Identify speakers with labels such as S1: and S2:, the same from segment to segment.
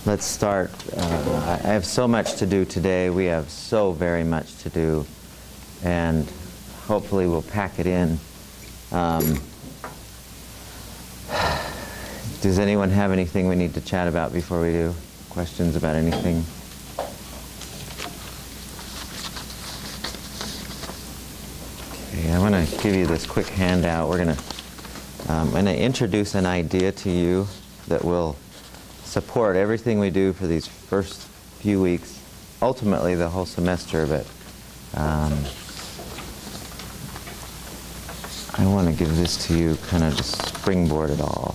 S1: Let's start. I have so much to do today. We have so very much to do, and hopefully we'll pack it in. Does anyone have anything we need to chat about before we do? Questions about anything? Okay, I want to give you this quick handout. I'm going to introduce an idea to you that will support everything we do for these first few weeks, ultimately the whole semester, but I want to give this to you kind of to springboard it all.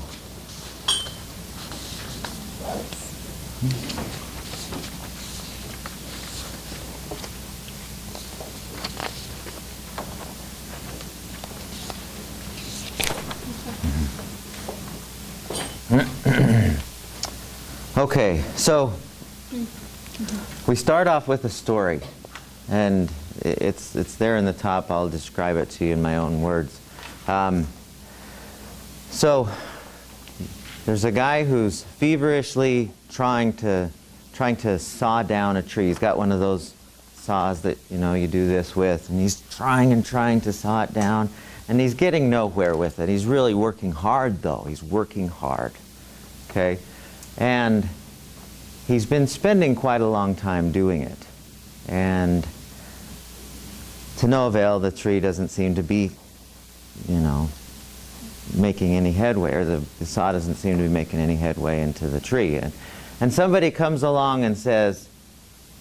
S1: Okay, so we start off with a story, and it's there in the top. I'll describe it to you in my own words. So there's a guy who's feverishly trying to saw down a tree. He's got one of those saws that you do this with, and he's trying to saw it down, and he's getting nowhere with it. He's really working hard, though. He's working hard. Okay, and he's been spending quite a long time doing it, and to no avail. The tree doesn't seem to be, making any headway, or the saw doesn't seem to be making any headway into the tree. And somebody comes along and says,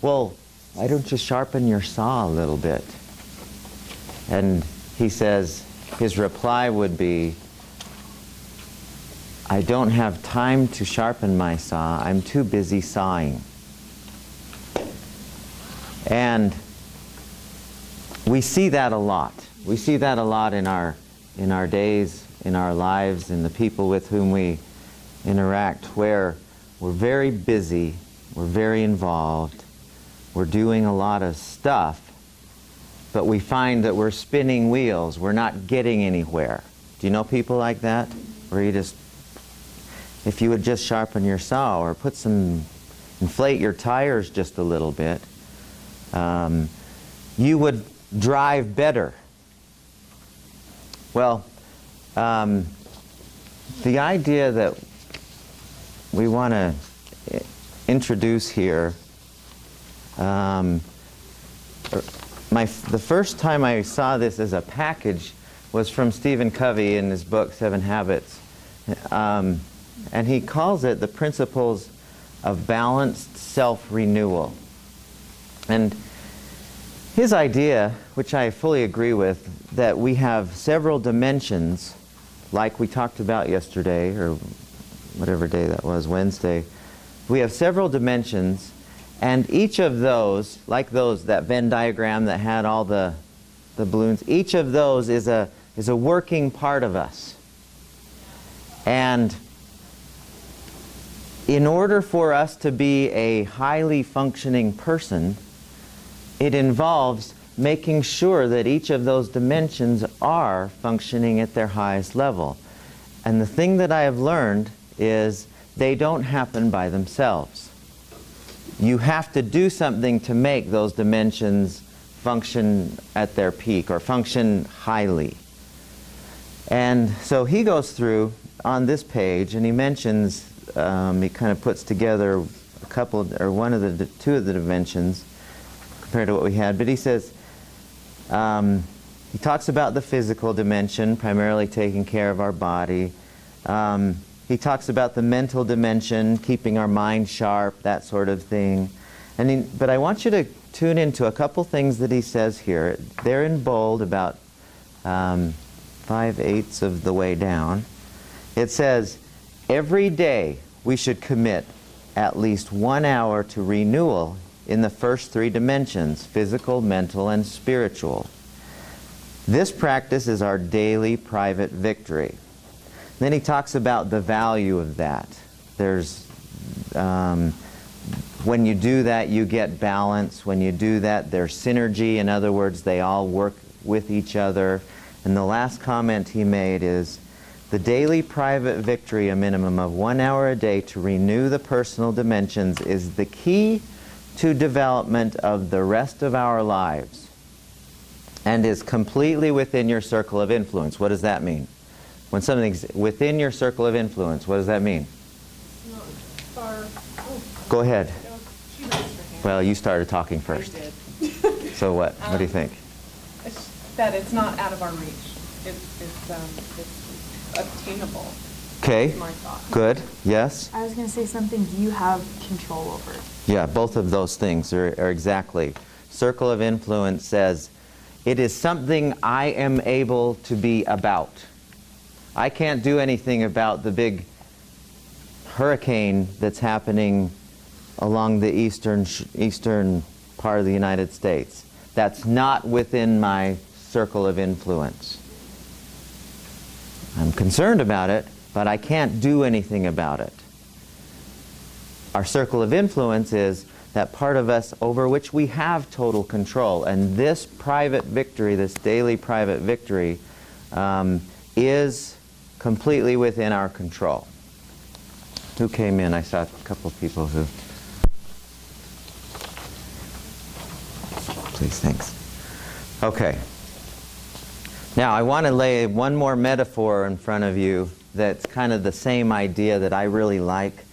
S1: "Well, why don't you sharpen your saw a little bit?" And he says, his reply would be, "I don't have time to sharpen my saw. I'm too busy sawing." And we see that a lot. We see that a lot in our days, in our lives, in the people with whom we interact, where we're very busy, we're very involved, we're doing a lot of stuff, but we find that we're spinning wheels. We're not getting anywhere. Do you know people like that? Where you just, if you would just sharpen your saw or inflate your tires just a little bit, you would drive better. Well, the idea that we want to introduce here, the first time I saw this as a package was from Stephen Covey in his book, 7 Habits. And he calls it the principles of balanced self-renewal. And his idea, which I fully agree with, that we have several dimensions, like we talked about yesterday, or whatever day that was, Wednesday. We have several dimensions, and each of those, like that Venn diagram that had all the balloons, each of those is a working part of us. And in order for us to be a highly functioning person, it involves making sure that each of those dimensions are functioning at their highest level. And the thing that I have learned is they don't happen by themselves. You have to do something to make those dimensions function at their peak, or function highly. And so he goes through on this page, and he mentions, he kind of puts together two of the dimensions compared to what we had. But he says, he talks about the physical dimension, primarily taking care of our body. He talks about the mental dimension, keeping our mind sharp, that sort of thing. But I want you to tune into a couple things that he says here. They're in bold, about 5/8 of the way down. It says, every day we should commit at least 1 hour to renewal in the first 3 dimensions, physical, mental, and spiritual. This practice is our daily private victory. Then he talks about the value of that. There's, when you do that, you get balance. When you do that, there's synergy. In other words, they all work with each other. And the last comment he made is, The daily private victory, a minimum of 1 hour a day to renew the personal dimensions, is the key to development of the rest of our lives and is completely within your circle of influence. What does that mean? When something's within your circle of influence, what does that mean?
S2: Not far. Oh.
S1: Go ahead.
S2: No, she raised her hand.
S1: Well, you started talking first.
S2: I did.
S1: So what? What do you think?
S2: That it's not out of our reach. It's obtainable.
S1: Okay.
S2: That's my thought.
S1: Good. Yes?
S3: I was going to say something you have control over.
S1: Yeah, both of those things are exactly. Circle of influence says, it is something I am able to be about. I can't do anything about the big hurricane that's happening along the eastern part of the United States. That's not within my circle of influence. I'm concerned about it, but I can't do anything about it. Our circle of influence is that part of us over which we have total control. And this private victory, this daily private victory, is completely within our control. Who came in? I saw a couple of people who... Please, thanks. Okay. Now, I want to lay one more metaphor in front of you that's kind of the same idea that I really like.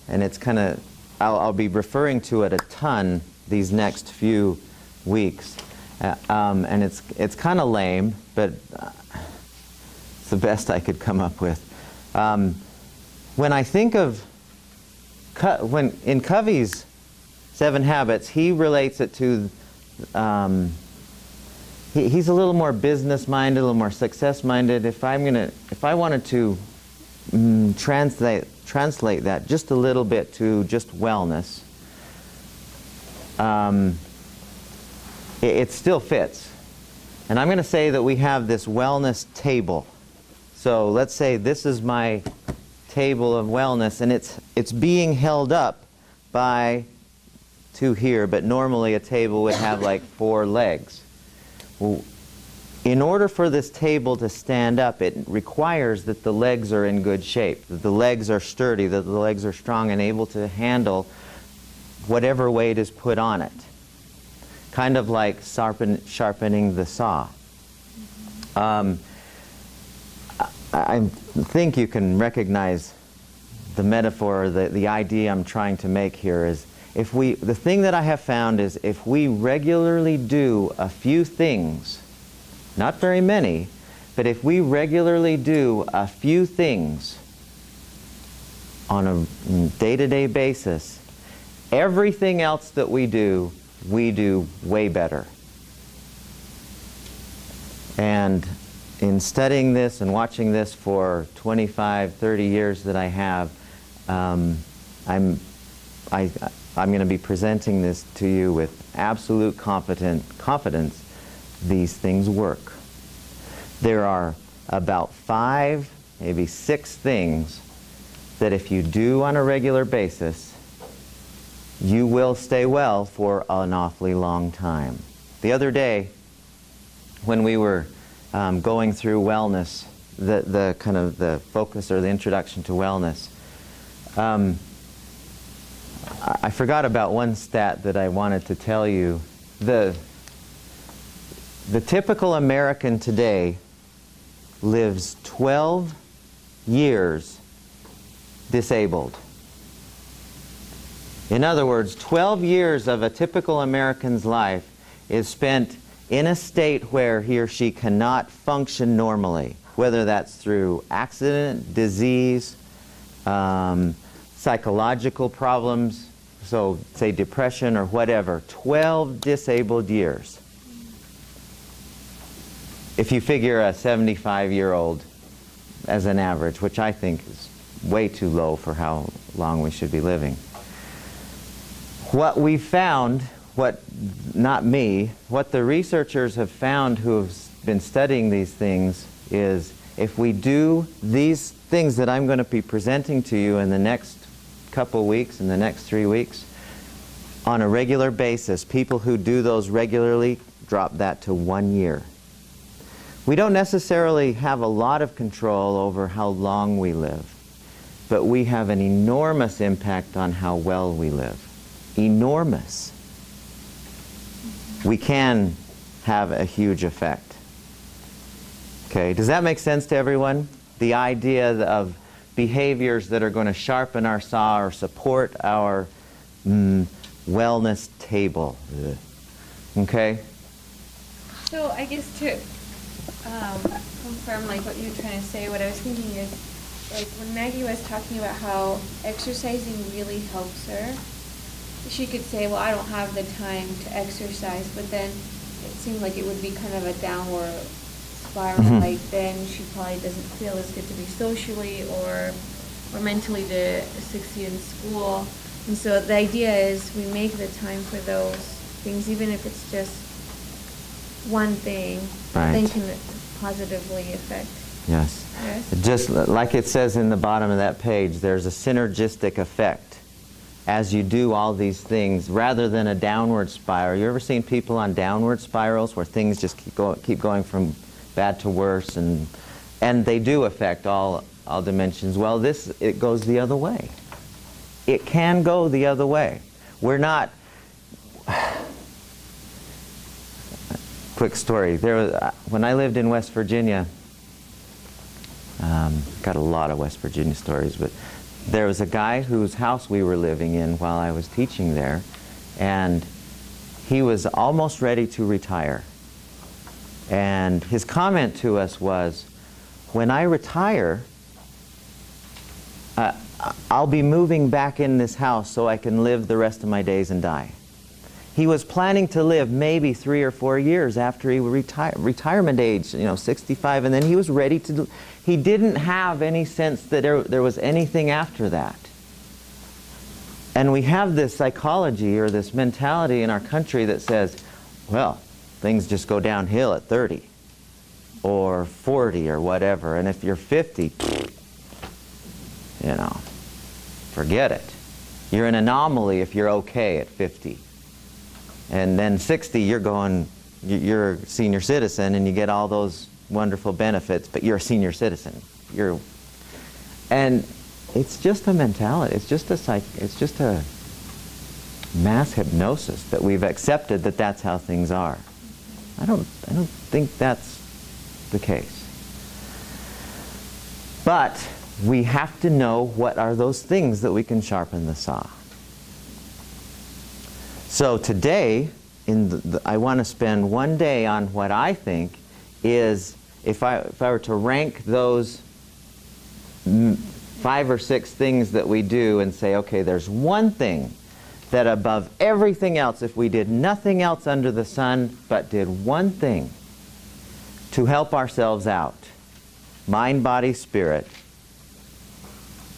S1: And it's kind of, I'll be referring to it a ton these next few weeks. And it's kind of lame, but it's the best I could come up with. When I think of, in Covey's 7 Habits, he relates it to, he's a little more business-minded, a little more success-minded. If I wanted to translate that just a little bit to just wellness, it still fits. And I'm going to say that we have this wellness table. So let's say this is my table of wellness, and it's being held up by 2 here, but normally a table would have like 4 legs. Well, in order for this table to stand up, it requires that the legs are in good shape, that the legs are sturdy, that the legs are strong and able to handle whatever weight is put on it. Kind of like sharpening the saw. I think you can recognize the metaphor, the idea I'm trying to make here is, the thing that I have found is if we regularly do a few things, not very many, but if we regularly do a few things on a day-to-day basis, everything else that we do way better. And in studying this and watching this for 25, 30 years that I have, I'm going to be presenting this to you with absolute confidence. These things work. There are about 5, maybe 6 things that if you do on a regular basis, you will stay well for an awfully long time. The other day, when we were going through wellness, the kind of the focus or the introduction to wellness, I forgot about one stat that I wanted to tell you. The typical American today lives 12 years disabled. In other words, 12 years of a typical American's life is spent in a state where he or she cannot function normally, whether that's through accident, disease, psychological problems, so say depression or whatever. 12 disabled years. If you figure a 75-year-old as an average, which I think is way too low for how long we should be living. What we found, not me, what the researchers have found who have been studying these things is if we do these things that I'm going to be presenting to you in the next couple weeks, in the next 3 weeks, on a regular basis, people who do those regularly drop that to 1 year. We don't necessarily have a lot of control over how long we live, but we have an enormous impact on how well we live. Enormous. We can have a huge effect. Okay, does that make sense to everyone? The idea of behaviors that are going to sharpen our saw or support our wellness table. Okay?
S4: So I guess to confirm like what you were trying to say, what I was thinking is, like when Maggie was talking about how exercising really helps her, she could say, well, I don't have the time to exercise, but then it seemed like it would be kind of a downward spiral. Like then she probably doesn't feel as good to be socially or mentally to succeed in school. And so the idea is we make the time for those things, even if it's just one thing, then can positively affect.
S1: Yes.
S4: Yes.
S1: Just like it says in the bottom of that page, there's a synergistic effect as you do all these things rather than a downward spiral. You ever seen people on downward spirals where things just keep going from bad to worse, and they do affect all dimensions? Well, it goes the other way. It can go the other way. We're not... Quick story. When I lived in West Virginia, got a lot of West Virginia stories, but there was a guy whose house we were living in while I was teaching there, and he was almost ready to retire. And his comment to us was, when I retire, I'll be moving back in this house so I can live the rest of my days and die. He was planning to live maybe 3 or 4 years after he retired, retirement age, 65, and then he was ready to. He didn't have any sense that there was anything after that. And we have this psychology or this mentality in our country that says, well, things just go downhill at 30 or 40 or whatever, and if you're 50, forget it. You're an anomaly if you're okay at 50. And then 60, you're a senior citizen and you get all those wonderful benefits, but you're a senior citizen. And it's just a mentality. It's just a mass hypnosis that we've accepted that that's how things are. I don't think that's the case. But we have to know what are those things that we can sharpen the saw. So today, I want to spend one day on what I think is, if I were to rank those 5 or 6 things that we do and say, okay, there's one thing that above everything else, if we did nothing else under the sun but did one thing to help ourselves out, mind, body, spirit,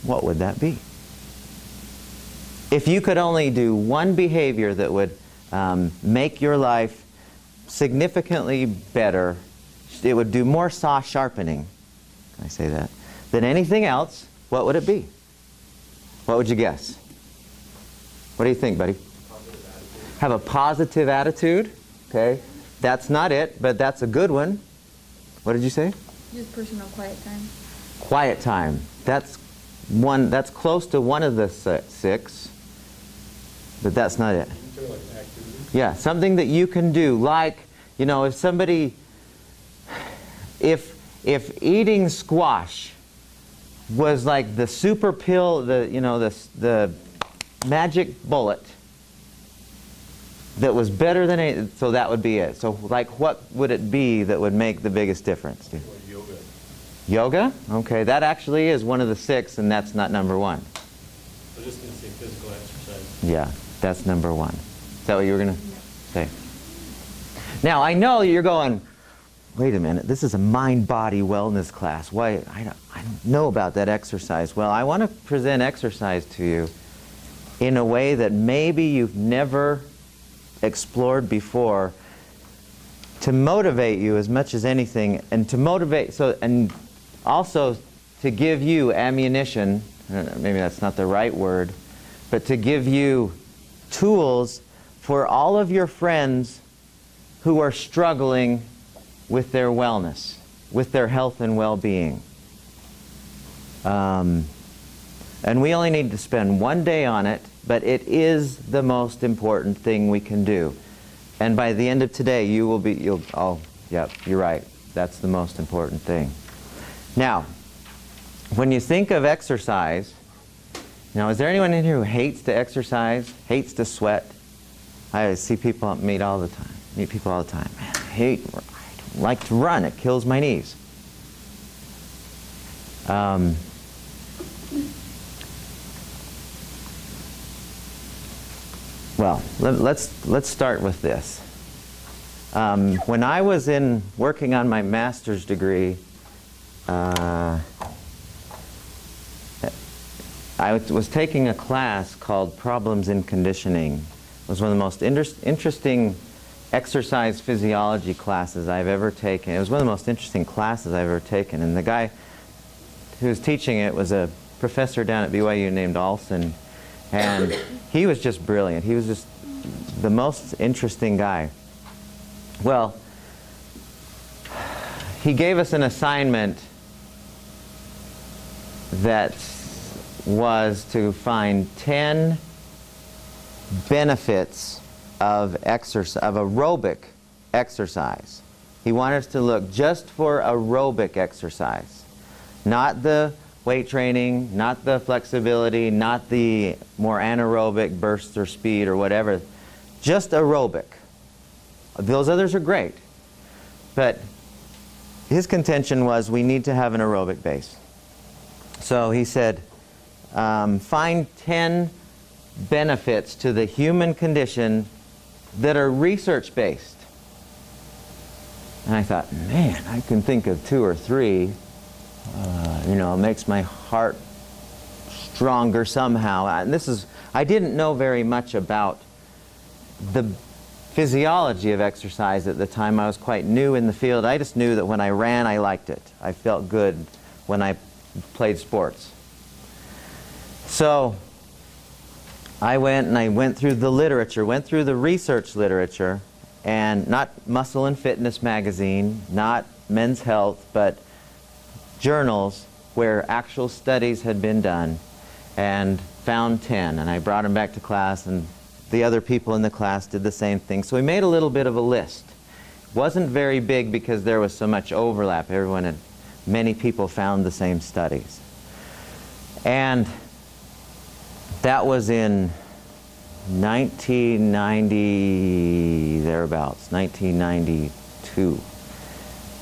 S1: what would that be? If you could only do one behavior that would make your life significantly better, it would do more saw sharpening, can I say that, than anything else, what would it be? What would you guess? What do you think, buddy? Have a positive attitude. Okay. That's not it, but that's a good one. What did you say?
S4: Just personal quiet time.
S1: Quiet time. That's close to one of the 6, but that's not it. Yeah, something that you can do, like, if somebody, if eating squash was like the super pill, the magic bullet that was better than anything, so that would be it. So, like, what would it be that would make the biggest difference?
S5: Yoga.
S1: Yoga? Okay, that actually is one of the 6, and that's not number 1.
S5: I was just going to say physical exercise.
S1: Yeah, that's number 1. Is that what you were going to say? Now, I know you're going, wait a minute, this is a mind-body wellness class. Why? I don't know about that exercise. Well, I want to present exercise to you in a way that maybe you've never explored before, to motivate you as much as anything, and to motivate, and also to give you ammunition, maybe that's not the right word, but to give you tools for all of your friends who are struggling with their wellness. with their health and well-being. And we only need to spend 1 day on it, but it is the most important thing we can do. And by the end of today, oh, yep, you're right. That's the most important thing. Now, when you think of exercise, now, is there anyone in here who hates to exercise, hates to sweat? I see people meet people all the time. Man, I don't like to run. It kills my knees. Well, let's start with this. When I was working on my master's degree, I was taking a class called Problems in Conditioning. It was one of the most interesting exercise physiology classes I've ever taken. It was one of the most interesting classes I've ever taken. And the guy who was teaching it was a professor down at BYU named Olpin. And he was just brilliant. He was just the most interesting guy. Well, he gave us an assignment that was to find 10 benefits of aerobic exercise. He wanted us to look just for aerobic exercise, not the weight training, not the flexibility, not the more anaerobic bursts or speed or whatever, just aerobic. Those others are great, but his contention was we need to have an aerobic base. So he said, find 10 benefits to the human condition that are research-based. And I thought, man, I can think of 2 or 3. You know, it makes my heart stronger somehow. And I didn't know very much about the physiology of exercise at the time. I was quite new in the field. I just knew that when I ran, I liked it. I felt good when I played sports. So I went through the literature, went through the research literature, and not Muscle and Fitness magazine, not Men's Health, but journals where actual studies had been done, and found 10. And I brought them back to class, and the other people in the class did the same thing. So we made a little bit of a list. It wasn't very big because there was so much overlap. Many people found the same studies. And that was in 1990, thereabouts, 1992.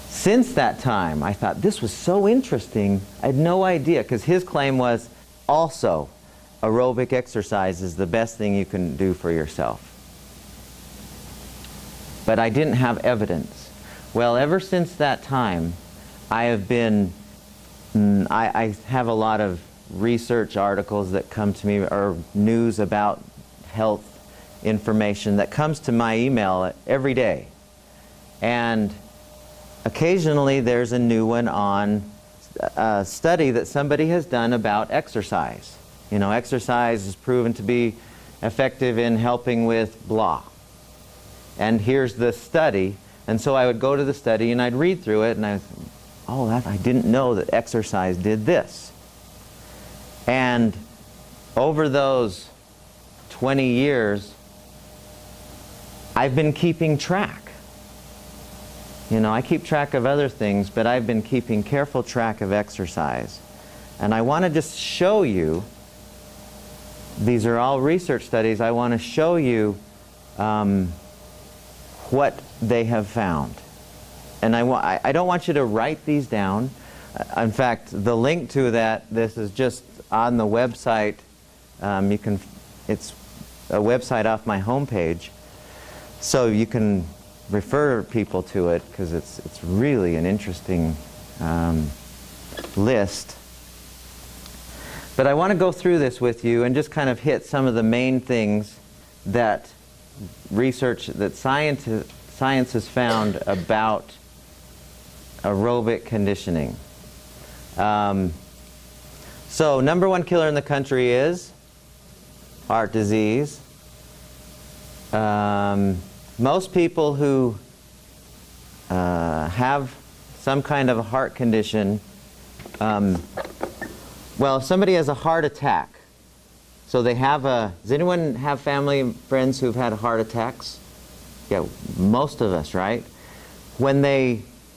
S1: Since that time, I thought this was so interesting. I had no idea, because his claim was also aerobic exercise is the best thing you can do for yourself. But I didn't have evidence. Well, ever since that time, I have I have a lot of research articles that come to me, or news about health information that comes to my email every day. And occasionally there's a new one on a study that somebody has done about exercise. You know, exercise is proven to be effective in helping with blah. And here's the study. And so I would go to the study and I'd read through it, and I didn't know that exercise did this. And over those 20 years, I've been keeping track. You know, I keep track of other things, but I've been keeping careful track of exercise. And I want to just show you, these are all research studies, I want to show you what they have found. And I don't want you to write these down. In fact, the link to this is just on the website. It's a website off my homepage, so you can refer people to it, because it's really an interesting list. But I want to go through this with you and just kind of hit some of the main things that science has found about aerobic conditioning. So #1 killer in the country is heart disease. Most people who have some kind of a heart condition, well, if somebody has a heart attack, so they have does anyone have family and friends who've had heart attacks? Yeah, most of us, right? When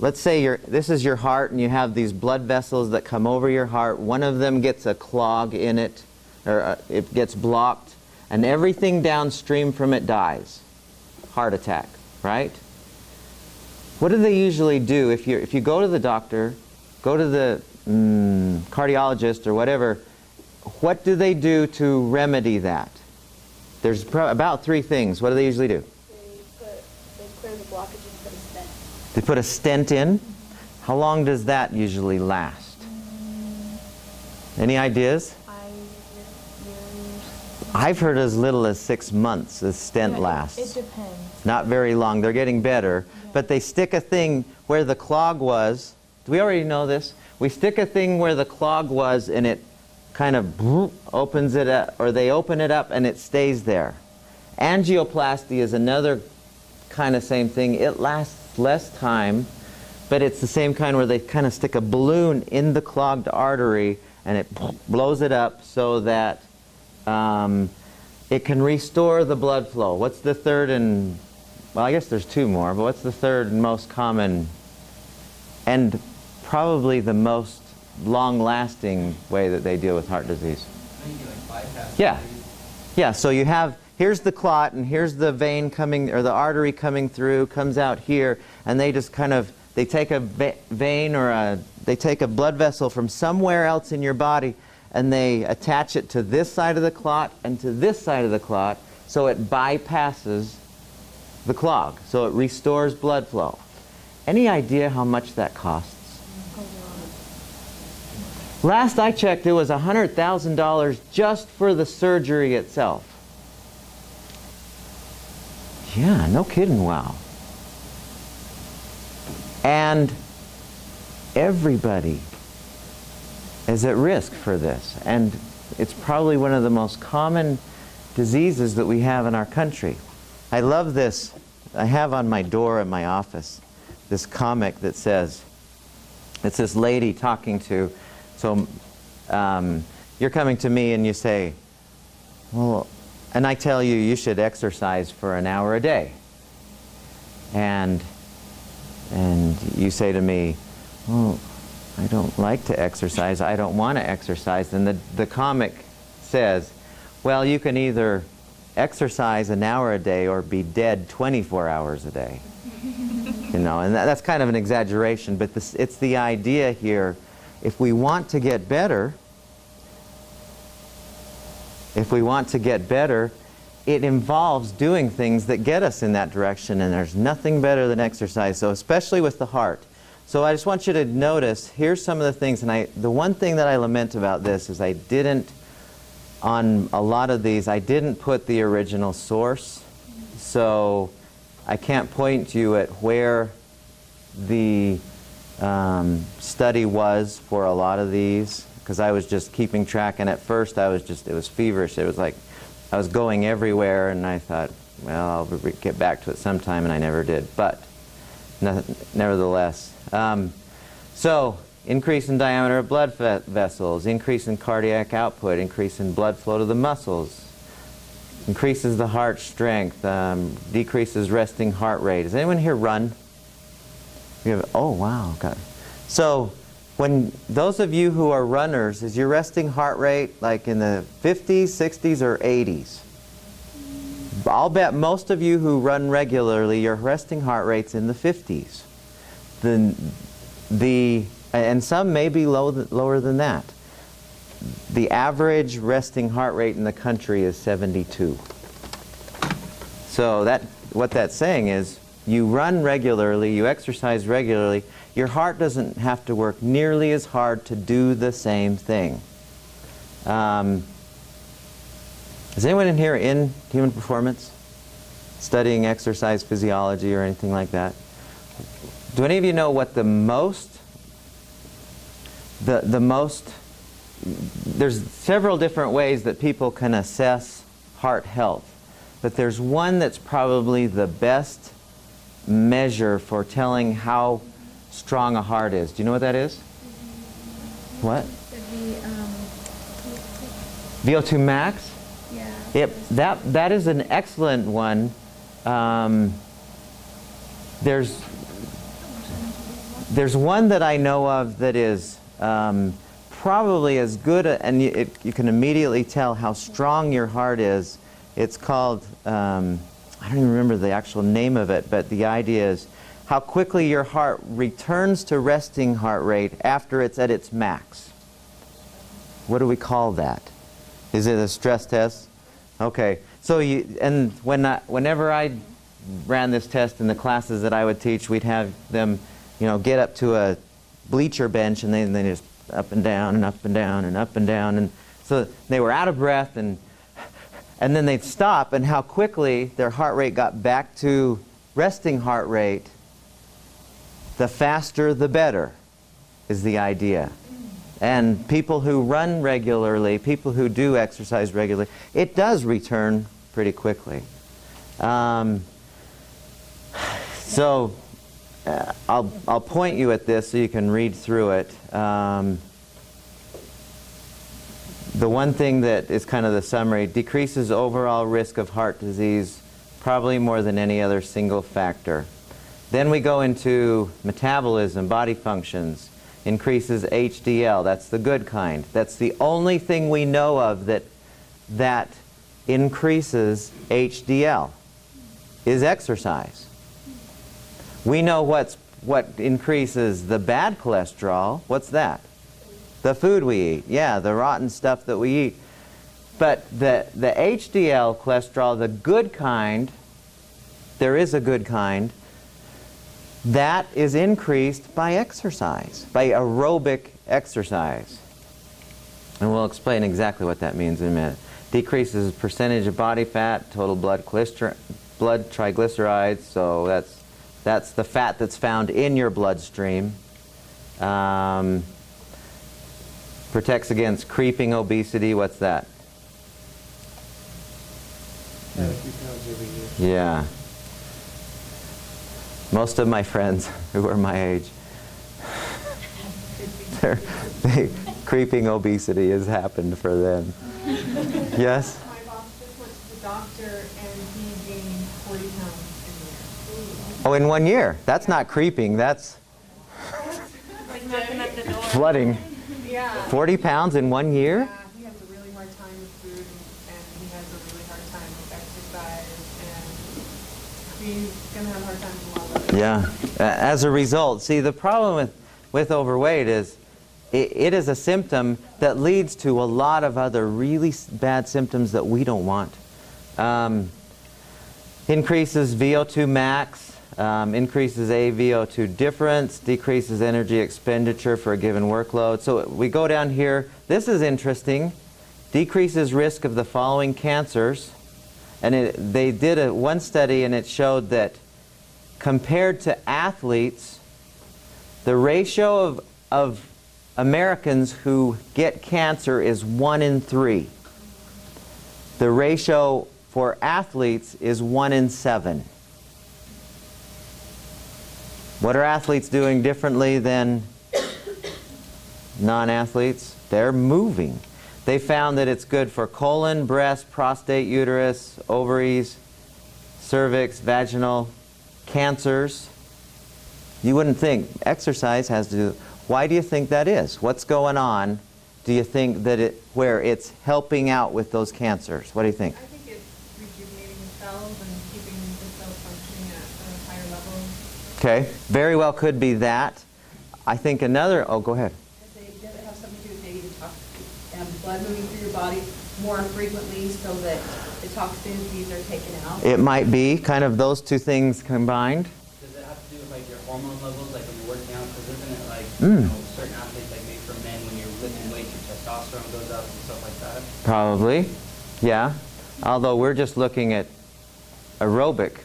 S1: let's say this is your heart and you have these blood vessels that come over your heart. One of them gets a clog in it, or it gets blocked, and everything downstream from it dies. Heart attack, right? What do they usually do if you go to the doctor, go to the cardiologist or whatever, what do they do to remedy that? There's about 3 things. What do they usually do?
S6: They clear the blockage and put a stent.
S1: They put a stent in. How long does that usually last? Any ideas? I've heard as little as 6 months the stent lasts.
S3: It depends.
S1: Not very long. They're getting better.
S3: Yeah.
S1: But they stick a thing where the clog was. Do we already know this? We stick a thing where the clog was and it kind of opens it up, or they open it up and it stays there. Angioplasty is another kind of same thing. It lasts less time, but it's the same kind where they kind of stick a balloon in the clogged artery and it blows it up so that it can restore the blood flow. What's the third and, well, I guess there's 2 more, but what's the third and most common and probably the most long-lasting way that they deal with heart disease? Yeah. Yeah, so you have, here's the clot and here's the vein coming, or the artery coming through, comes out here, and they just kind of, they take a vein or they take a blood vessel from somewhere else in your body and they attach it to this side of the clot and to this side of the clot, so it bypasses the clog, so it restores blood flow. Any idea how much that costs? Last I checked, it was $100,000 just for the surgery itself. Yeah, no kidding, wow. And everybody is at risk for this. And it's probably one of the most common diseases that we have in our country. I love this. I have on my door in my office this comic that says, it's this lady talking to, so you're coming to me and you say, well, and I tell you, you should exercise for an hour a day. And you say to me, well, I don't like to exercise, I don't want to exercise. And the comic says, well, you can either exercise an hour a day or be dead 24 hours a day. You know, and that's kind of an exaggeration, but it's the idea here. If we want to get better, it involves doing things that get us in that direction, and there's nothing better than exercise, so especially with the heart. So I just want you to notice, here's some of the things, and the one thing that I lament about this is I didn't, on a lot of these, I didn't put the original source, so I can't point you at where the study was for a lot of these, because I was just keeping track, and at first it was feverish. It was like I was going everywhere, and I thought, well, I'll get back to it sometime, and I never did. But nevertheless, so increase in diameter of blood vessels, increase in cardiac output, increase in blood flow to the muscles, increases the heart strength, decreases resting heart rate. Does anyone here run? Oh, wow. God. So when those of you who are runners, is your resting heart rate like in the 50s, 60s, or 80s? I'll bet most of you who run regularly, your resting heart rate's in the 50s. And some may be lower than that. The average resting heart rate in the country is 72. So what that's saying is, you run regularly, you exercise regularly, your heart doesn't have to work nearly as hard to do the same thing. Is anyone in here in human performance? Studying exercise physiology or anything like that? Do any of you know what there's several different ways that people can assess heart health, but there's one that's probably the best measure for telling how strong a heart is. Do you know what that is? What? VO2 max?
S4: Yeah.
S1: Yep, that is an excellent one. There's one that I know of that is probably as good, and you can immediately tell how strong your heart is. It's called, I don't even remember the actual name of it, but the idea is how quickly your heart returns to resting heart rate after it's at its max. What do we call that? Is it a stress test? Okay. So whenever I ran this test in the classes that I would teach, we'd have them, get up to a bleacher bench, and they just up and down and up and down and up and down, and so they were out of breath, and then they'd stop, and how quickly their heart rate got back to resting heart rate. The faster, the better, is the idea. And people who run regularly, people who do exercise regularly, it does return pretty quickly. So I'll point you at this so you can read through it. The one thing that is kind of the summary: decreases overall risk of heart disease, probably more than any other single factor. Then we go into metabolism, body functions. Increases HDL, that's the good kind. That's the only thing we know of that increases HDL, is exercise. We know what increases the bad cholesterol. What's that? The food we eat. Yeah, the rotten stuff that we eat. But the HDL cholesterol, the good kind, there is a good kind, that is increased by exercise, by aerobic exercise. And we'll explain exactly what that means in a minute. Decreases percentage of body fat, total blood triglycerides, so that's the fat that's found in your bloodstream. Protects against creeping obesity. What's that?
S5: A few pounds every year.
S1: Yeah. Most of my friends who are my age, creeping obesity has happened for them. Yes?
S2: My boss just went to the doctor and he gained 40 pounds in a year.
S1: Oh, in 1 year? That's not creeping, that's flooding.
S2: Yeah.
S1: 40 pounds in 1 year?
S2: Yeah, he has a really hard time with food, and he has a really hard time with exercise, and he's going to have a hard time with a lot of other
S1: Yeah. As a result, see, the problem with overweight is it is a symptom that leads to a lot of other really bad symptoms that we don't want. Increases VO2 max, increases AVO2 difference, decreases energy expenditure for a given workload. So we go down here. This is interesting. Decreases risk of the following cancers. And they did one study, and it showed that compared to athletes, the ratio of Americans who get cancer is 1 in 3. The ratio for athletes is 1 in 7. What are athletes doing differently than non-athletes? They're moving. They found that it's good for colon, breast, prostate, uterus, ovaries, cervix, vaginal cancers. You wouldn't think exercise has to do. Why do you think that is? What's going on? Do you think that where it's helping out with those cancers? What do you think?
S2: I think it's rejuvenating the cells and keeping the cells functioning at a higher level.
S1: Okay, very well could be that. I think another, oh, go ahead.
S7: Does it have something to do with maybe the blood moving through your body more frequently so that the toxins, these are taken out?
S1: It might be kind of those two things combined.
S8: Does it have to do with like your hormone levels, like when you're working out? Because isn't it like certain athletes, like maybe for men, when you're lifting weights, your testosterone goes up and stuff like that?
S1: Probably, yeah. Although we're just looking at aerobic.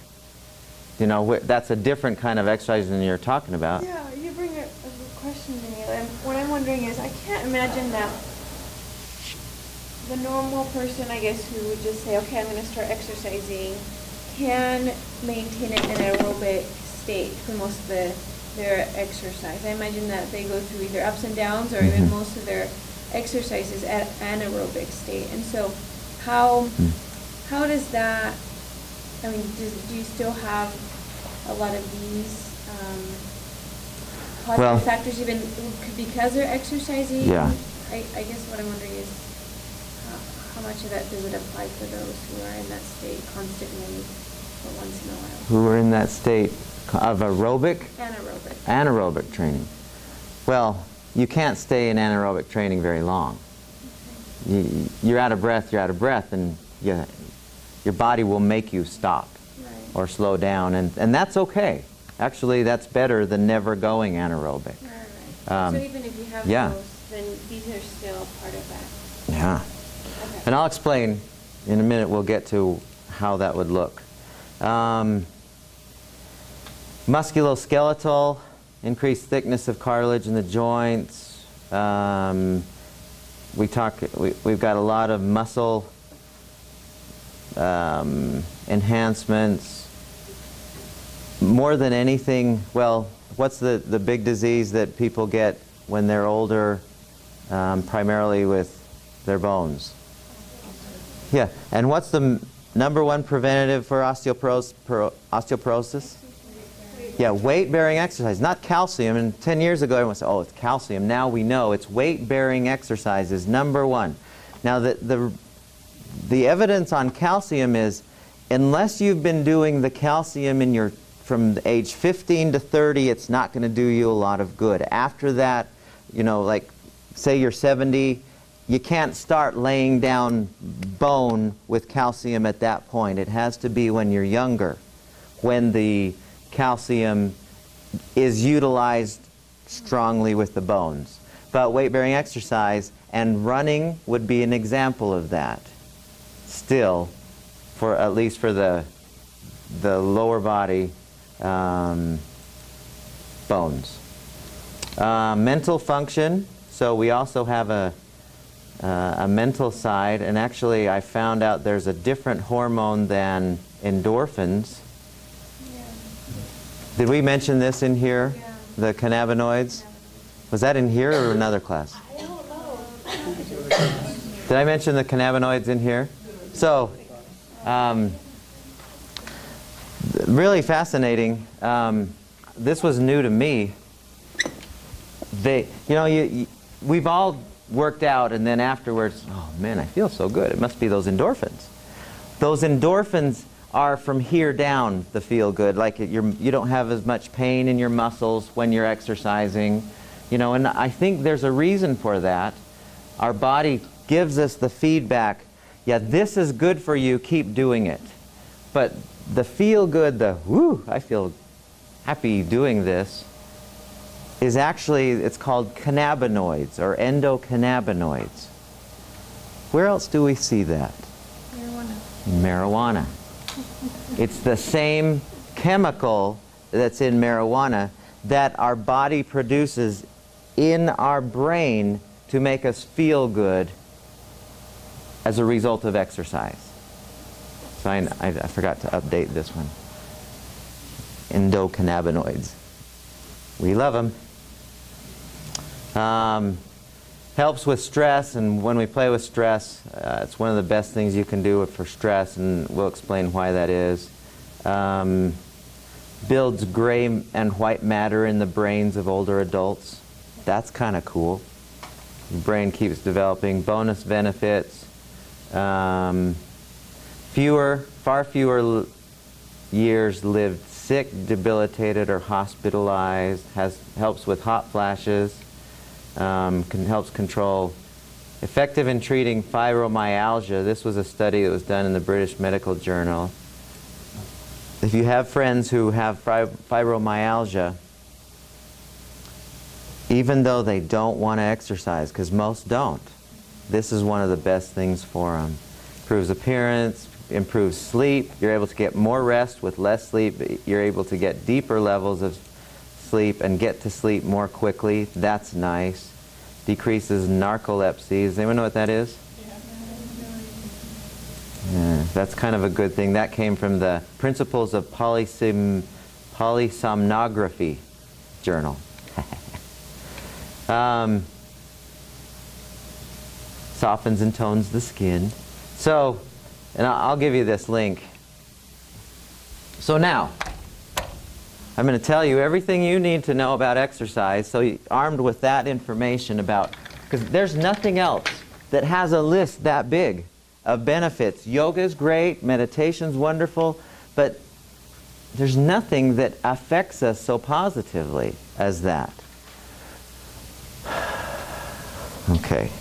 S1: You know, that's a different kind of exercise than you're talking about.
S4: Yeah, you bring a good question to me. And what I'm wondering is, I can't imagine that the normal person, I guess, who would just say, okay, I'm going to start exercising, can maintain it in an aerobic state for most of the their exercise? I imagine that they go through either ups and downs or even most of their exercises at anaerobic state. And so how does that, I mean, do you still have a lot of these positive factors even because they're exercising?
S1: Yeah.
S4: I guess what I'm wondering is how much of that does it apply for those who are in that state constantly or once in a while?
S1: Who are in that state of aerobic?
S4: Anaerobic.
S1: Anaerobic training. Well, you can't stay in anaerobic training very long. You're out of breath, and your body will make you stop or slow down, and that's okay. Actually, that's better than never going anaerobic.
S4: Right. So even if you have those, then these are still part of that.
S1: Yeah.
S4: Okay.
S1: And I'll explain in a minute. We'll get to how that would look. Musculoskeletal, increased thickness of cartilage in the joints. We've got a lot of muscle enhancements. More than anything, well, what's the big disease that people get when they're older, primarily with their bones? Yeah, and what's the number one preventative for osteoporosis? Yeah, weight-bearing exercise, not calcium. And 10 years ago, everyone said, oh, it's calcium. Now we know it's weight-bearing exercise is number one. Now, the evidence on calcium is, unless you've been doing the calcium in your from age 15 to 30, it's not going to do you a lot of good. After that, you know, like, say you're 70, you can't start laying down bone with calcium at that point. It has to be when you're younger, when the calcium is utilized strongly with the bones. But weight-bearing exercise and running would be an example of that. Still, for at least for the lower body bones. Mental function. So we also have a mental side, and actually I found out there's a different hormone than endorphins. Did we mention this in here? Yeah. The cannabinoids? Was that in here or another class?
S6: I don't know.
S1: Did I mention the cannabinoids in here? So, really fascinating. This was new to me. We've all worked out, and then afterwards, oh man, I feel so good. It must be those endorphins. Those endorphins are from here down, the feel good. Like you don't have as much pain in your muscles when you're exercising, you know. And I think there's a reason for that. Our body gives us the feedback. Yeah, this is good for you. Keep doing it. But the feel good, the whoo, I feel happy doing this, is actually, it's called cannabinoids or endocannabinoids. Where else do we see that?
S4: Marijuana.
S1: Marijuana. It's the same chemical that's in marijuana that our body produces in our brain to make us feel good as a result of exercise. So I forgot to update this one. Endocannabinoids. We love them. Helps with stress, and when we play with stress, it's one of the best things you can do for stress, and we'll explain why that is. Builds gray and white matter in the brains of older adults. That's kind of cool. The brain keeps developing. Bonus benefits. Far fewer years lived sick, debilitated, or hospitalized. Helps with hot flashes. Helps control. Effective in treating fibromyalgia. This was a study that was done in the British Medical Journal. If you have friends who have fibromyalgia, even though they don't want to exercise, because most don't, this is one of the best things for them. Improves appearance, improves sleep. You're able to get more rest with less sleep. You're able to get deeper levels of sleep and get to sleep more quickly. That's nice. Decreases narcolepsy. Does anyone know what that is? Yeah, that's kind of a good thing. That came from the principles of polysomnography. journal. Softens and tones the skin. So, and I'll give you this link. So now, I'm going to tell you everything you need to know about exercise, so you're armed with that information about, because there's nothing else that has a list that big of benefits. Yoga's great, meditation's wonderful, but there's nothing that affects us so positively as that. Okay.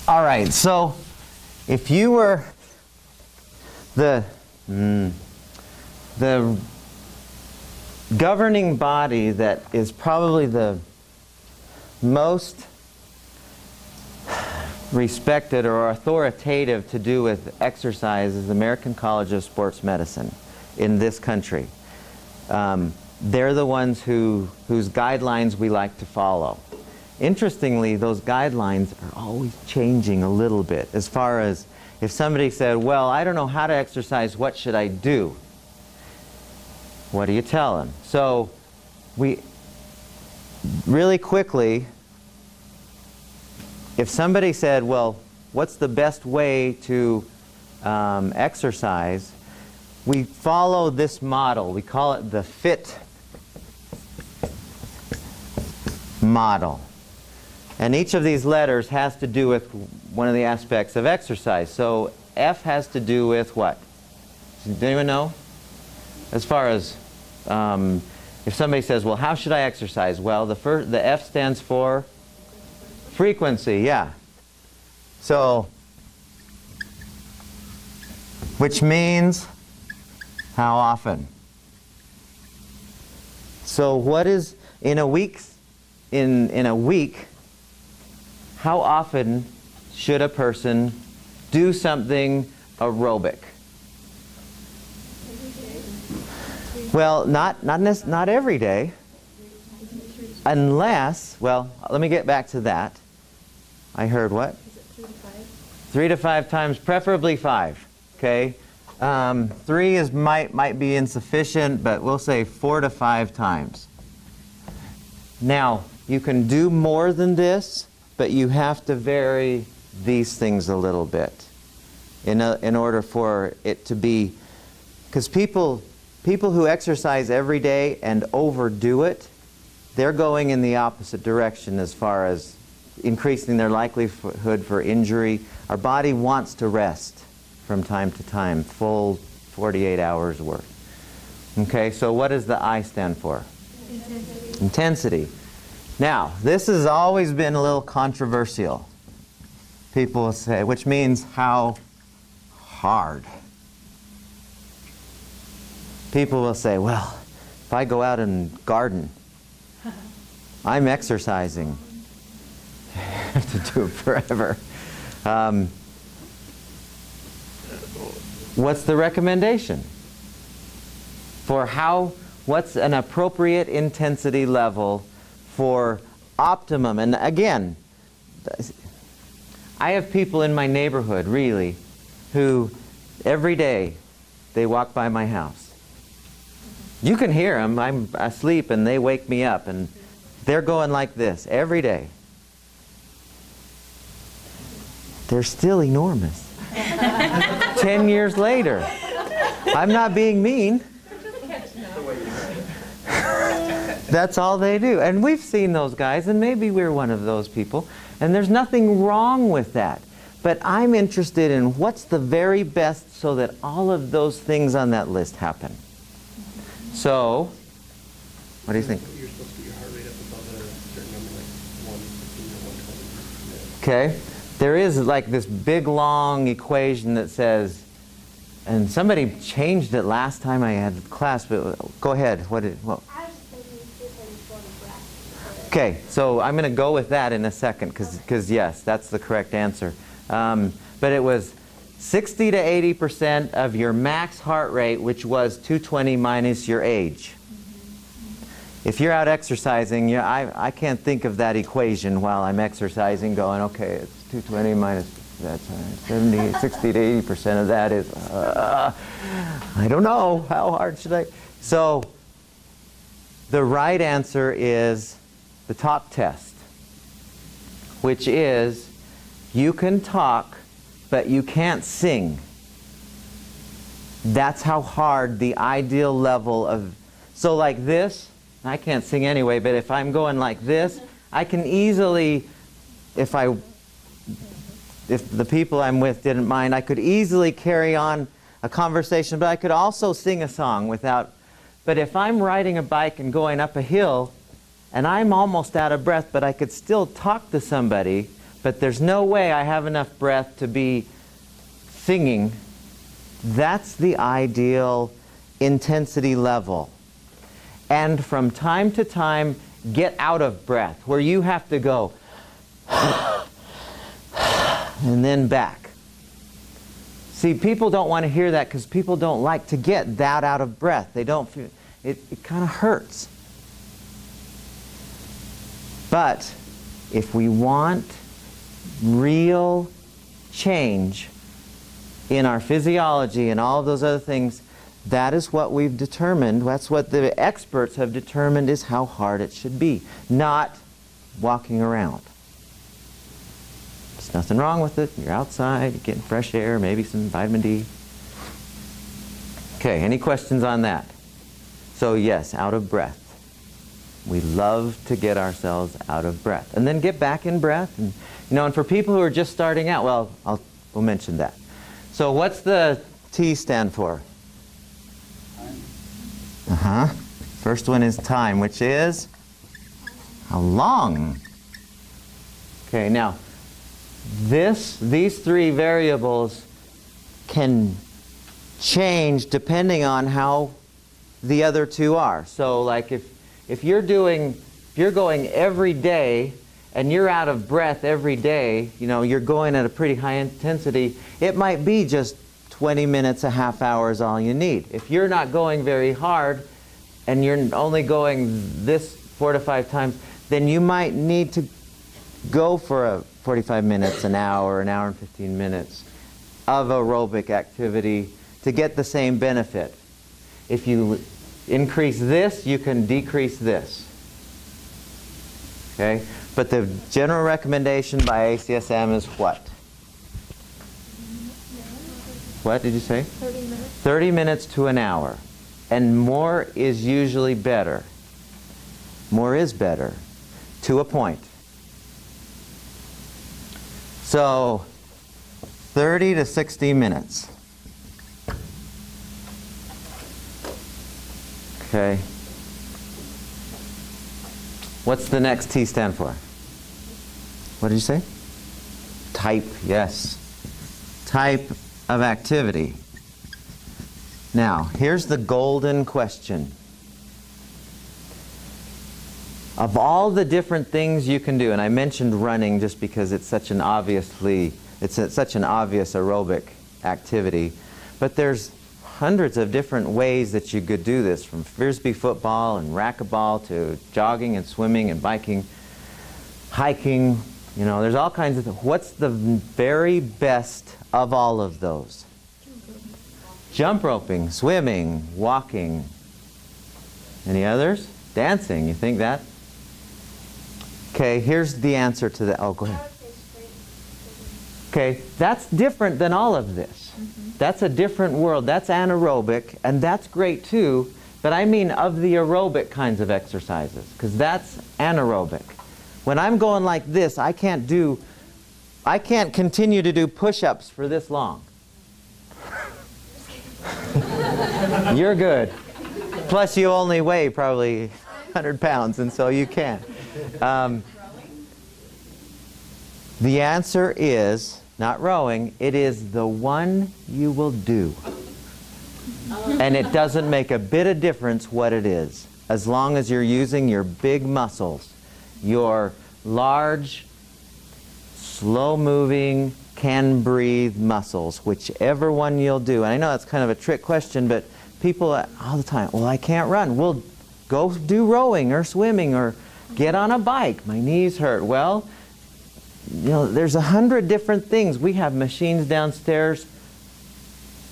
S1: All right, so if you were the governing body that is probably the most respected or authoritative to do with exercise is the American College of Sports Medicine in this country. They're the ones whose guidelines we like to follow. Interestingly, those guidelines are always changing a little bit as far as if somebody said, well, I don't know how to exercise, what should I do? What do you tell them? So we really quickly, if somebody said, well, what's the best way to exercise, we follow this model. We call it the FIT model. And each of these letters has to do with one of the aspects of exercise. So F has to do with what? Does anyone know? As far as if somebody says, well, how should I exercise? Well, the F stands for frequency, yeah. So, which means how often? So what is in a week, how often should a person do something aerobic? Well, not every day, unless, well, let me get back to that. I heard what?
S3: Is it 3 to 5?
S1: 3 to 5 times, preferably 5. Okay, 3 might be insufficient, but we'll say 4 to 5 times. Now, you can do more than this, but you have to vary these things a little bit in order for it to be, because people who exercise every day and overdo it, they're going in the opposite direction as far as increasing their likelihood for injury. Our body wants to rest from time to time, full 48 hours worth. Okay, so what does the I stand for? Intensity. Intensity. Now, this has always been a little controversial. People will say, which means how hard. People will say, well, if I go out and garden, I'm exercising. I have to do it forever. What's the recommendation? For what's an appropriate intensity level for optimum? And again, I have people in my neighborhood, really, who every day they walk by my house. You can hear them. I'm asleep and they wake me up and they're going like this every day. They're still enormous. 10 years later. I'm not being mean. That's all they do. And we've seen those guys, and maybe we're one of those people. And there's nothing wrong with that. But I'm interested in what's the very best so that all of those things on that list happen. So, what do you think?
S5: You're supposed to get your heart rate up above a certain number, like 115 or 120.
S1: Okay. There is like this big long equation that says, and somebody changed it last time I had class, but go ahead.
S6: I was just thinking 234 breath.
S1: Okay, so I'm going to go with that in a second because yes, that's the correct answer. But it was 60 to 80% of your max heart rate, which was 220 minus your age. If you're out exercising, I can't think of that equation while I'm exercising going, okay, it's 220 minus, that's 70, 60 to 80% of that is, I don't know, how hard should I? So the right answer is the talk test, which is you can talk, but you can't sing. That's how hard the ideal level of, so like this, I can't sing anyway, but if I'm going like this, I can easily, if the people I'm with didn't mind, I could easily carry on a conversation, but I could also sing a song without, but if I'm riding a bike and going up a hill, and I'm almost out of breath, but I could still talk to somebody, but there's no way I have enough breath to be singing, that's the ideal intensity level. And from time to time, get out of breath, where you have to go and then back. See, people don't want to hear that because people don't like to get that out of breath. They don't feel, it kind of hurts. But if we want real change in our physiology and all of those other things, that is what we've determined, that's what the experts have determined is how hard it should be, not walking around. There's nothing wrong with it. You're outside, you're getting fresh air, maybe some vitamin D. Okay, any questions on that? So yes, out of breath. We love to get ourselves out of breath. And then get back in breath. And, and for people who are just starting out, well, we'll mention that. So what's the T stand for? First one is time, which is how long. Okay, now these three variables can change depending on how the other two are. So like if you're going every day and you're out of breath every day, you're going at a pretty high intensity, it might be just 20 minutes, a half hour is all you need. If you're not going very hard and you're only going this 4 to 5 times, then you might need to go for 45 minutes, an hour and 15 minutes of aerobic activity to get the same benefit. If you increase this, you can decrease this. Okay? But the general recommendation by ACSM is what? What did you say?
S6: 30 minutes.
S1: 30 minutes to an hour. And more is usually better. More is better, to a point. So, 30 to 60 minutes. Okay. What's the next T stand for? What did you say? Type, yes. Type of activity. Now, here's the golden question. Of all the different things you can do, and I mentioned running just because it's such an obvious aerobic activity, but there's hundreds of different ways that you could do this, from frisbee football and racquetball to jogging and swimming and biking, hiking, there's all kinds of things. What's the very best of all of those? Jump roping, swimming, walking. Any others? Dancing, you think that? Okay, here's the answer to that. Oh, go ahead. Okay, that's different than all of this. That's a different world. That's anaerobic, and that's great too, but I mean of the aerobic kinds of exercises, because that's anaerobic. When I'm going like this, I can't continue to do push-ups for this long. You're good. Plus you only weigh probably 100 pounds, and so you can. The answer is not rowing, it is the one you will do. And it doesn't make a bit of difference what it is, as long as you're using your big muscles, your large, slow-moving, can-breathe muscles, whichever one you'll do. And I know that's kind of a trick question, but people all the time, well, I can't run. Well, Go do rowing or swimming or get on a bike. My knees hurt. Well, you know, there's 100 different things. We have machines downstairs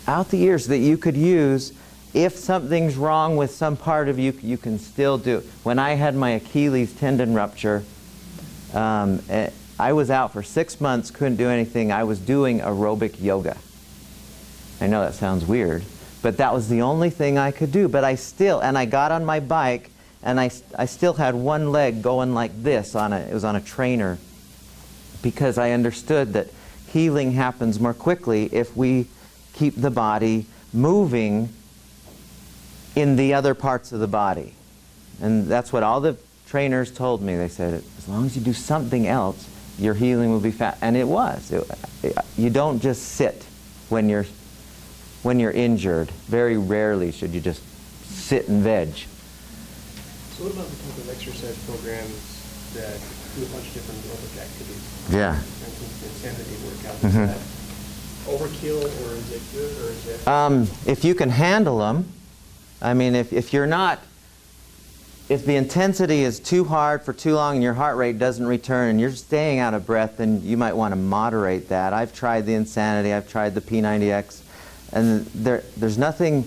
S1: out the ears that you could use. If something's wrong with some part of you, you can still do it. When I had my Achilles tendon rupture, I was out for 6 months, couldn't do anything. I was doing aerobic yoga. I know that sounds weird, but that was the only thing I could do. But I still, and I got on my bike, and I still had one leg going like this it was on a trainer, because I understood that healing happens more quickly if we keep the body moving in the other parts of the body. And that's what all the trainers told me. They said, as long as you do something else, your healing will be fast. And it was. You don't just sit when you're injured. Very rarely should you just sit and veg.
S5: So what about the type of exercise programs that do a bunch of different aerobic activities?
S1: Yeah.
S5: For instance, the insanity workout, is that overkill, or is it good, or is it?
S1: If you can handle them, I mean, if you're not, if the intensity is too hard for too long and your heart rate doesn't return and you're staying out of breath, then you might want to moderate that. I've tried the Insanity, I've tried the P90X, and there's nothing,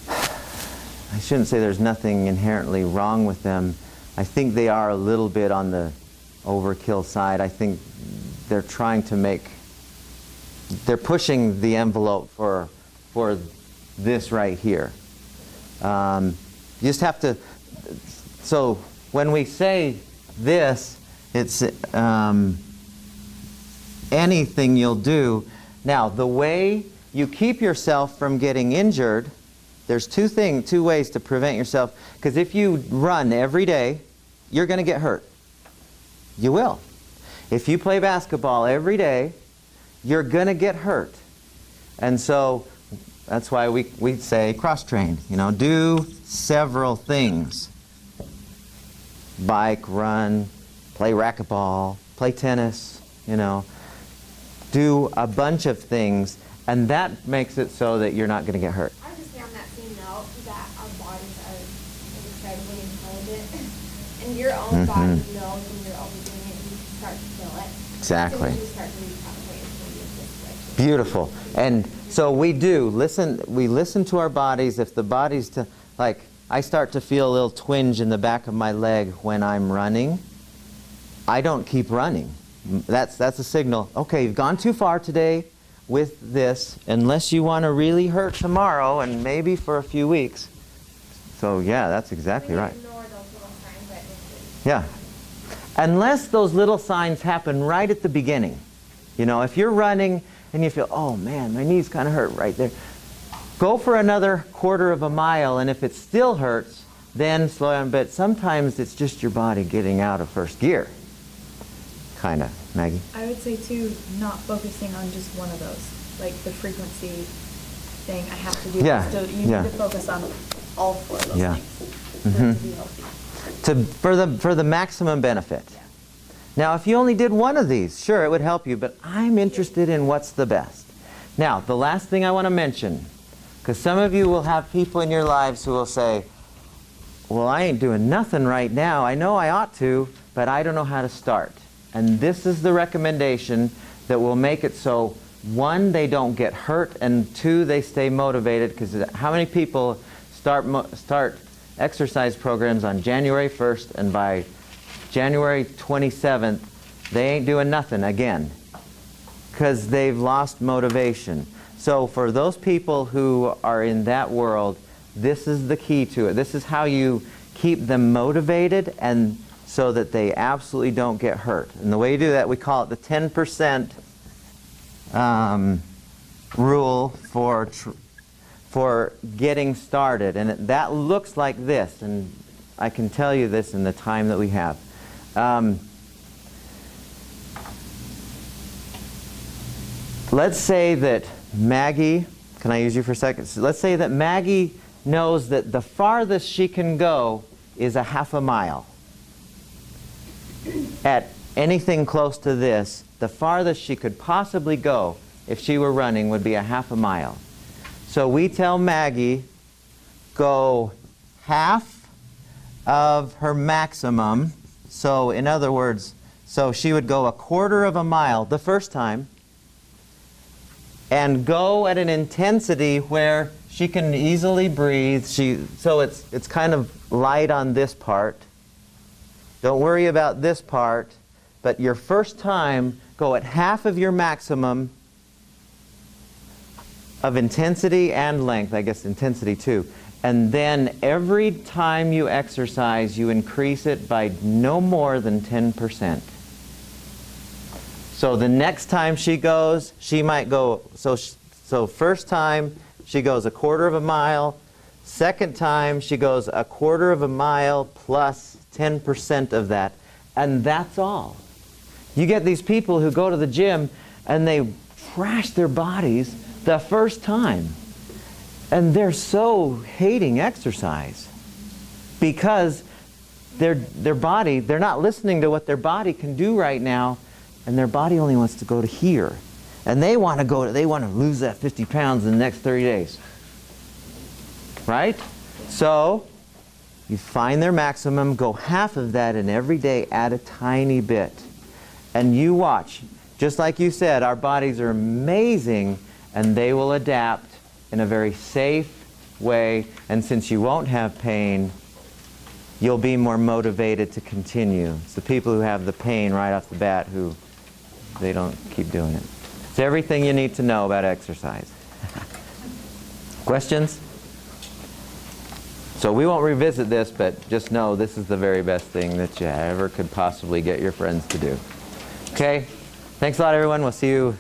S1: I shouldn't say there's nothing inherently wrong with them. I think they are a little bit on the overkill side. I think they're trying to make, they're pushing the envelope for this right here. You just have to, so when we say this, it's anything you'll do. Now, the way you keep yourself from getting injured, there's two ways to prevent yourself, because if you run every day, you're going to get hurt. You will. If you play basketball every day, you're going to get hurt. And so that's why we say cross-train. You know, do several things. Bike, run, play racquetball, play tennis, you know. Do a bunch of things, and that makes it so that you're not going to get hurt.
S6: I would just say on that same note that our bodies are incredibly intelligent. And your own body knows when you're overdoing it, and you start to feel it.
S1: Exactly.
S6: So you start to recalibrate when you just
S1: Beautiful. And so we listen to our bodies. If the body's like, I start to feel a little twinge in the back of my leg when I'm running, I don't keep running. That's a signal. Okay, you've gone too far today with this, unless you want to really hurt tomorrow and maybe for a few weeks. So yeah, that's exactly right.
S6: ignore those little signs that
S1: Yeah. Unless those little signs happen right at the beginning. You know, if you're running and you feel, oh man, my knees kind of hurt right there, go for another quarter of a mile, and if it still hurts, then slow down. But sometimes it's just your body getting out of first gear. Kind of. Maggie?
S3: I would say too, not focusing on just one of those, like the frequency thing. I have to do this. So you need to focus on all four of those things for it to be healthy.
S1: For the maximum benefit. Now, if you only did one of these, sure, it would help you, but I'm interested in what's the best. Now, the last thing I want to mention, because some of you will have people in your lives who will say, well, I ain't doing nothing right now. I know I ought to, but I don't know how to start. And this is the recommendation that will make it so, one, they don't get hurt, and two, they stay motivated, because how many people start exercise programs on January 1st, and by January 27th, they ain't doing nothing again, because they've lost motivation. So for those people who are in that world, this is the key to it. This is how you keep them motivated, and so that they absolutely don't get hurt. And the way you do that, we call it the 10% rule for getting started. And that looks like this, and I can tell you this in the time that we have. Let's say that Maggie, can I use you for a second? So let's say that Maggie knows that the farthest she can go is a half a mile. At anything close to this, the farthest she could possibly go if she were running would be a half a mile. So we tell Maggie, go half of her maximum. So in other words, so she would go 1/4 of a mile the first time and go at an intensity where she can easily breathe. So it's kind of light on this part. Don't worry about this part, but your first time, go at half of your maximum of intensity and length, I guess intensity too. And then every time you exercise, you increase it by no more than 10%. So the next time she goes, she might go, so first time she goes 1/4 of a mile, second time she goes 1/4 of a mile plus 10% of that, and that's all. You get these people who go to the gym and they trash their bodies the first time. And they're so hating exercise because their body, they're not listening to what their body can do right now, and their body only wants to go to here. And they want to lose that 50 pounds in the next 30 days. Right? So you find their maximum, go half of that, and every day add a tiny bit. And you watch. Just like you said, our bodies are amazing, and they will adapt in a very safe way. And since you won't have pain, you'll be more motivated to continue. It's the people who have the pain right off the bat who they don't keep doing it. It's everything you need to know about exercise. Questions? So we won't revisit this, but just know this is the very best thing that you ever could possibly get your friends to do. Okay? Thanks a lot, everyone. We'll see you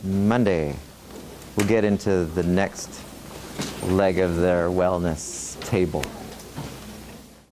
S1: Monday. We'll get into the next leg of their wellness table.